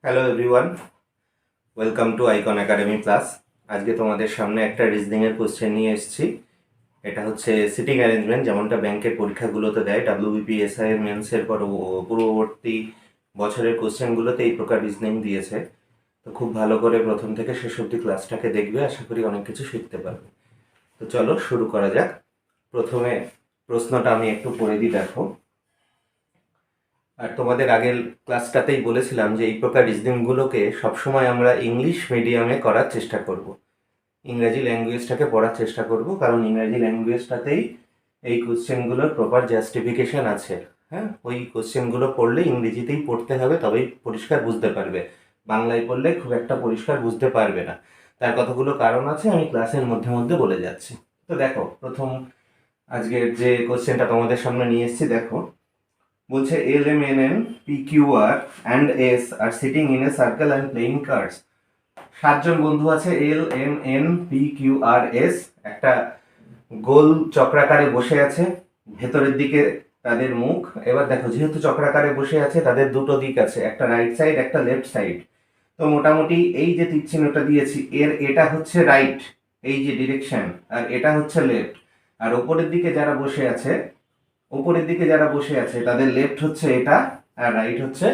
Hello everyone, welcome to icon academy plus. আজকে তোমাদের সামনে একটা রিজনিংয়ের কোশ্চেন নিয়ে এসেছি। এটা হচ্ছে সিটিং অ্যারেঞ্জমেন্ট, যেমনটা ব্যাংকের পরীক্ষাগুলোতে দেয়। WBP SI এর মেন্সের পূর্ববর্তী বছরের কোশ্চেনগুলোতে এই প্রকার রিজনিং দিয়েছে। তো খুব ভালো করে প্রথম থেকে শেষ অবধি ক্লাসটাকে দেখবে, আশা করি অনেক কিছু শিখতে পারবে। তো চলো শুরু করা যাক। প্রথমে প্রশ্নটা আমি একটু পড়ে দিই, দেখো। আর তোমাদের আগের ক্লাসটাতেই বলেছিলাম যে এই প্রকার রিজনিংগুলোকে সবসময় আমরা ইংলিশ মিডিয়ামে করার চেষ্টা করব, ইংরাজি ল্যাঙ্গুয়েজটাকে পড়ার চেষ্টা করব, কারণ ইংরাজি ল্যাঙ্গুয়েজটাতেই এই কোশ্চেনগুলোর প্রপার জাস্টিফিকেশন আছে। হ্যাঁ, ওই কোশ্চেনগুলো পড়লে ইংরেজিতেই পড়তে হবে, তবেই পরিষ্কার বুঝতে পারবে। বাংলায় পড়লে খুব একটা পরিষ্কার বুঝতে পারবে না। তার কতগুলো কারণ আছে, আমি ক্লাসের মধ্যে মধ্যে বলে যাচ্ছি। তো দেখো, প্রথম আজকের যে কোশ্চেনটা তোমাদের সামনে নিয়ে এসেছি, দেখো বলছে L M N N P Q R and S are sitting in a circle and playing cards. সাতজন বন্ধু আছে, L M N P Q R S, একটা গোল চক্রাকারে বসে আছে, ভেতরের দিকে তাদের মুখ। এবার দেখো, যেহেতু চক্রাকারে বসে আছে, তাদের দুটো দিক আছে, একটা রাইট সাইড একটা লেফট সাইড। তো মোটামুটি এই যে তীর চিহ্নটা দিয়েছি, এটা হচ্ছে রাইট, এই যে ডিরেকশন, আর এটা হচ্ছে লেফট। আর ওপরের দিকে যারা বসে আছে, তাদের লেফট হচ্ছে এটা আর রাইট হচ্ছে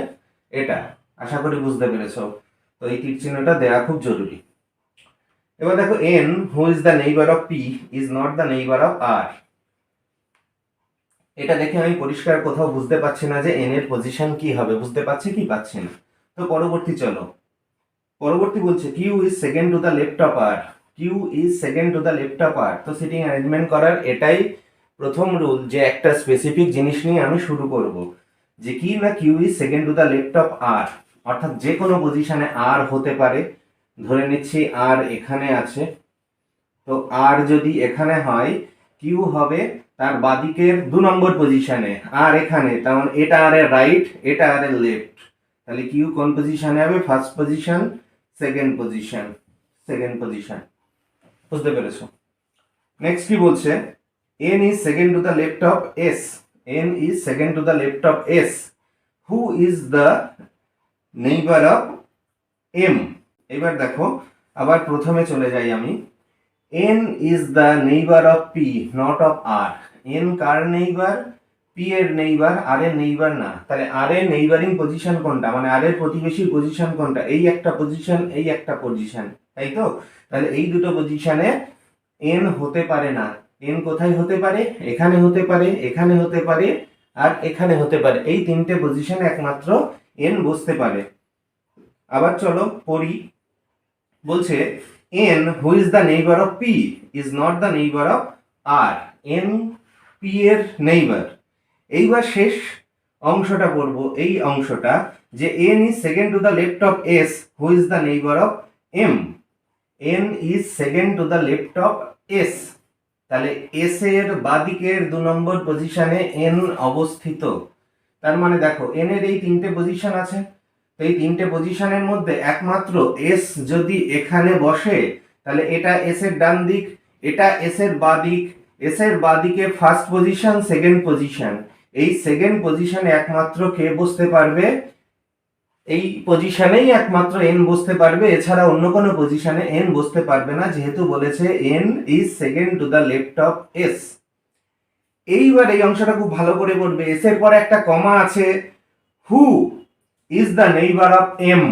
এটা। আশা করি বুঝতে পেরেছো। তো এই তীর চিহ্নটা দেওয়া খুব জরুরি। এবার দেখো, N who is the neighbour of P is not the neighbour of R. এটা দেখে আমি পরিষ্কার কোথাও বুঝতে পারছি না যে এন এর পজিশন কি হবে, বুঝতে পারছি কি পাচ্ছি না। তো পরবর্তী বলছে Q is second to the left of R. তো সিটিং অ্যারেঞ্জমেন্ট করার এটাই প্রথম রুল, যে একটা স্পেসিফিক জিনিস নিয়ে আমি শুরু করব, যে কি না Q is second to the left of R, অর্থাৎ যে কোনো পজিশনে আর হতে পারে। ধরে নিচ্ছি আর এখানে আছে, তো আর যদি এখানে হয়, কিউ হবে তার বাদিকের 2 নম্বর পজিশনে, আর এখানে, তার মানে এটা আর এর রাইট, এটা আর এর লেফট। তাহলে কিউ কোন পজিশনে হবে? First position, second position. বুঝতে পেরেছো? নেক্সট কি বলছে, n is second to the left of s, who is the neighbor of m। এবার দেখো, আবার প্রথমে চলে যাই আমি। n is the neighbor of p, not of r। n car neighbour? p এর নেইবার, r এর নেইবার না। তাহলে r এর নেইবারিং পজিশন কোনটা, মানে r এর প্রতিবেশী পজিশন কোনটা? এই একটা পজিশন, এই একটা পজিশন, তাই তো? তাহলে এই দুটো পজিশনে n হতে পারে না। n কোথায় হতে পারে? এখানে হতে পারে, এখানে হতে পারে, আর এখানে হতে পারে। এই তিনটে পজিশনে একমাত্র n বসতে পারে। আবার চলো পড়ি। বলছে n who is the neighbour of p is not the neighbour of r। n p এর নেইবার। এইবার শেষ অংশটা পড়বো, এই অংশটা, যে n is second to the left of s, who is the neighbour of m। n is second to the left of s, তাহলে s এর বাদিকের 2 নম্বর পজিশনে n অবস্থিত। তার মানে দেখো, n এর এই তিনটে পজিশন আছে, তো এই তিনটে পজিশনের মধ্যে একমাত্র s যদি এখানে বসে, তাহলে এটা s এর ডান দিক, এটা s এর বাদিক। s এর বাদিকে ফার্স্ট পজিশন, সেকেন্ড পজিশন, এই সেকেন্ড পজিশনে একমাত্র কে বসতে পারবে? এই পজিশনেই একমাত্র n বসতে পারবে, এছাড়া অন্য কোনো পজিশনে n বসতে পারবে না, যেহেতু বলেছে n is second to the left of s। এইবার এই অংশটা খুব ভালো করে পড়বে। s এর পরে একটা কমা আছে, হু is the neighbour of m।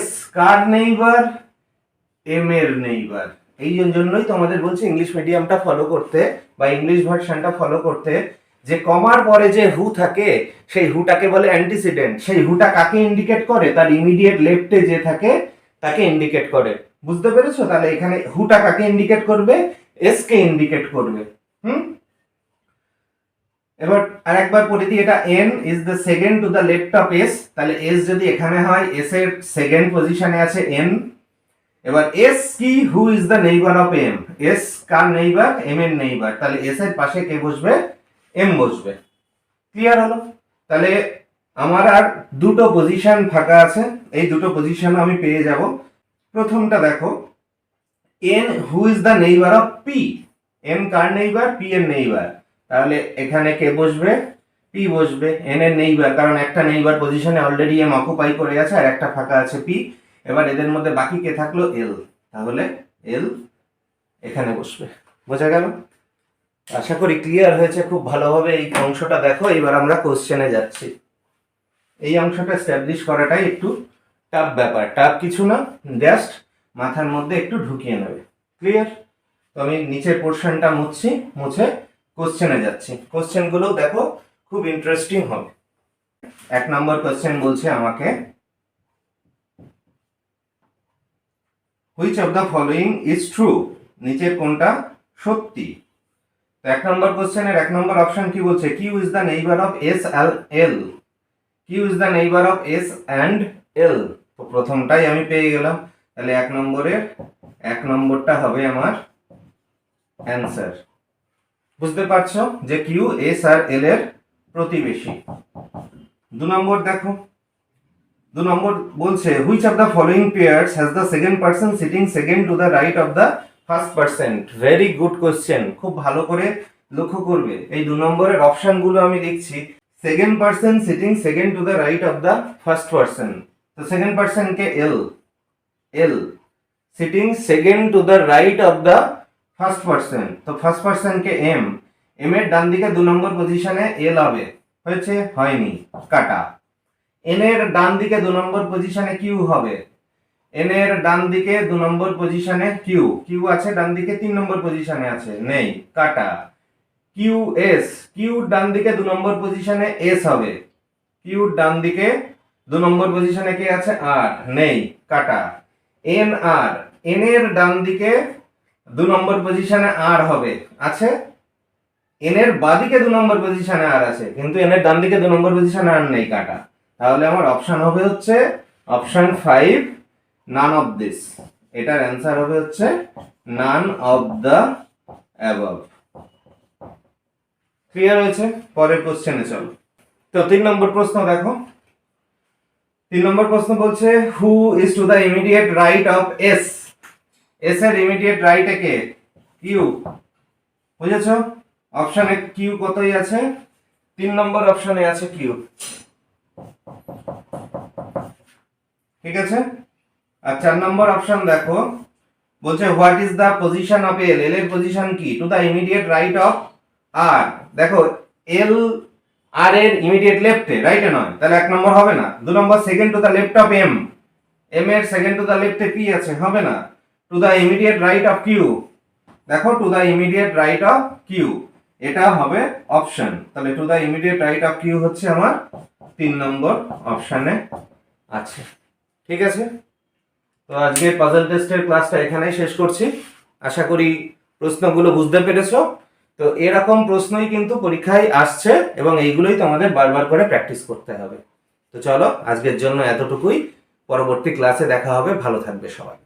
s car neighbour? m এর নেইবার। এই জন্যই তোমাদের বলছি ইংলিশ মিডিয়ামটা ফলো করতে, বা ইংলিশ ভার্সনটা ফলো করতে, যে কমার পরে যে হু থাকে, সেই হুটাকে বলে অ্যান্টিসিডেন্ট। সেই হুটা কাকে ইন্ডিকেট করে? তার ইমিডিয়েট লেফটে যে থাকে তাকে ইন্ডিকেট করে। বুঝতে পেরেছো? তাহলে এখানে হুটা কাকে ইন্ডিকেট করবে? এস কে ইন্ডিকেট করবে। এবার আরেকবার পড়ে দিই, এটা n is the second to the left of s। তাহলে s যদি এখানে হয়, s এর সেকেন্ড পজিশনে আছে n। এবার s কি? হু is the neighbour of m। s car neighbour? m এর নেইবার। তাহলে s এর পাশে কে বসবে? m বসবে। ক্লিয়ার হলো? তাহলে আমার আর দুটো পজিশন ফাঁকা আছে, এই দুটো পজিশন আমি পেয়ে যাব। প্রথমটা দেখো, n who is the neighbour of p। n car neighbour? p এর নেইবার। তাহলে এখানে কে বসবে? পি বসবে, এন এর নেইবার, কারণ একটা নেইবার পজিশনে অলরেডি এম অকুপাই করে আছে আর একটা ফাঁকা আছে পি। এবার এদের মধ্যে বাকি কে থাকলো? এল, তাহলে এল এখানে বসবে। বোঝা গেল? আশা করি ক্লিয়ার হয়েছে খুব ভালোভাবে। এই অংশটা দেখো, এবার আমরা কোশ্চেনে যাচ্ছি। এই অংশটা এস্টাবলিশ করাটাই একটু টাফ ব্যাপার, টাফ কিছু না, জাস্ট মাথার মধ্যে একটু ঢুকিয়ে নেবে। ক্লিয়ার? তো আমি নিচের পোর্শনটা মুছে কোশ্চেনে যাচ্ছি। কোশ্চেনগুলো দেখো খুব ইন্টারেস্টিং হবে। 1 নম্বর কোশ্চেন বলছে আমাকে, which of the following is true? নিচের কোনটা সত্যি? তো 1 নম্বর কোশ্চেনের 1 নম্বর অপশন কি বলছে? Q is the neighbour of S L. Q is the neighbour of S and L. তো প্রথমটাই আমি পেয়ে গেলাম, তাহলে 1 নম্বরের 1 নম্বরটা হবে আমার অ্যান্সার। বুঝতে পারছো যে কিউ এস আর এল এর প্রতিবেশী। 2 নম্বর দেখো, 2 নম্বর বলছে which of the following pairs has the second person sitting second to the right of the first person. Very good question, খুব ভালো করে লক্ষ্য করবে। এই 2 নম্বরের অপশনগুলো আমি লিখছি। Second person sitting second to the right of the first person, তো সেকেন্ড পারসন কে? L. L sitting second to the right of the first person, তো ফার্স্ট পারসন কে? এম। এম এর ডান দিকে 2 নম্বর পজিশনে এল হবে, হয়েছে? হয়নি, কাটা। এন এর ডান দিকে 2 নম্বর পজিশনে কিউ হবে। এন এর ডান দিকে 2 নম্বর পজিশনে কিউ, কিউ আছে ডান দিকে 3 নম্বর পজিশনে আছে, নেই, কাটা। কিউ এস, কিউ ডান দিকে 2 নম্বর পজিশনে এস হবে। কিউ ডান দিকে 2 নম্বর পজিশনে কে আছে? আর, নেই, কাটা। এন আর, এন এর ডান দিকে 2 নম্বর পজিশনে আর হবে, আছে। এন এর বাদিকে 2 নম্বর পজিশনে আর আছে, কিন্তু এন এর ডান দিকে 2 নম্বর পজিশনে আর নেই, কাটা। তাহলে আমার অপশন হবে হচ্ছে অপশন 5, নান অফ দিস। এটার অ্যান্সার হবে হচ্ছে none of the above. Clear হয়েছে? পরের কোশ্চেনে চলো। তো 3 নম্বর প্রশ্ন দেখো। 3 নম্বর প্রশ্ন বলছে who is two the immediate right of S. S এর ইমিডিয়েট রাইটে কে? কিউ। বুঝেছো? অপশনে কিউ কতই আছে? 3 নম্বর অপশনে আছে কিউ। ঠিক আছে? আর 4 নম্বর অপশন দেখো, বলছে what is the position of L. L এর পজিশন কি? To the immediate right of R. দেখো এল আর এর ইমিডিয়েট লেফটে, রাইটে নয়, তাহলে 1 নম্বর হবে না। 2 নম্বর second to the left of M. M এর সেকেন্ড টু দ্য লেফটে পি আছে, হবে না। To the immediate right of Q, দেখো to the immediate right of Q, এটা হবে অপশন। তাহলে to the immediate right of Q হচ্ছে আমার 3 নম্বর অপশনে আছে। ঠিক আছে? তো আজকে পাজল টেস্টের ক্লাসটা এখানেই শেষ করছি। আশা করি প্রশ্নগুলো বুঝতে পেরেছো। তো এরকম প্রশ্নই কিন্তু পরীক্ষায় আসছে এবং এইগুলোই তোমাদের বারবার করে প্র্যাকটিস করতে হবে। তো চলো আজকের জন্য এতটুকুই, পরবর্তী ক্লাসে দেখা হবে। ভালো থাকবে সবাই।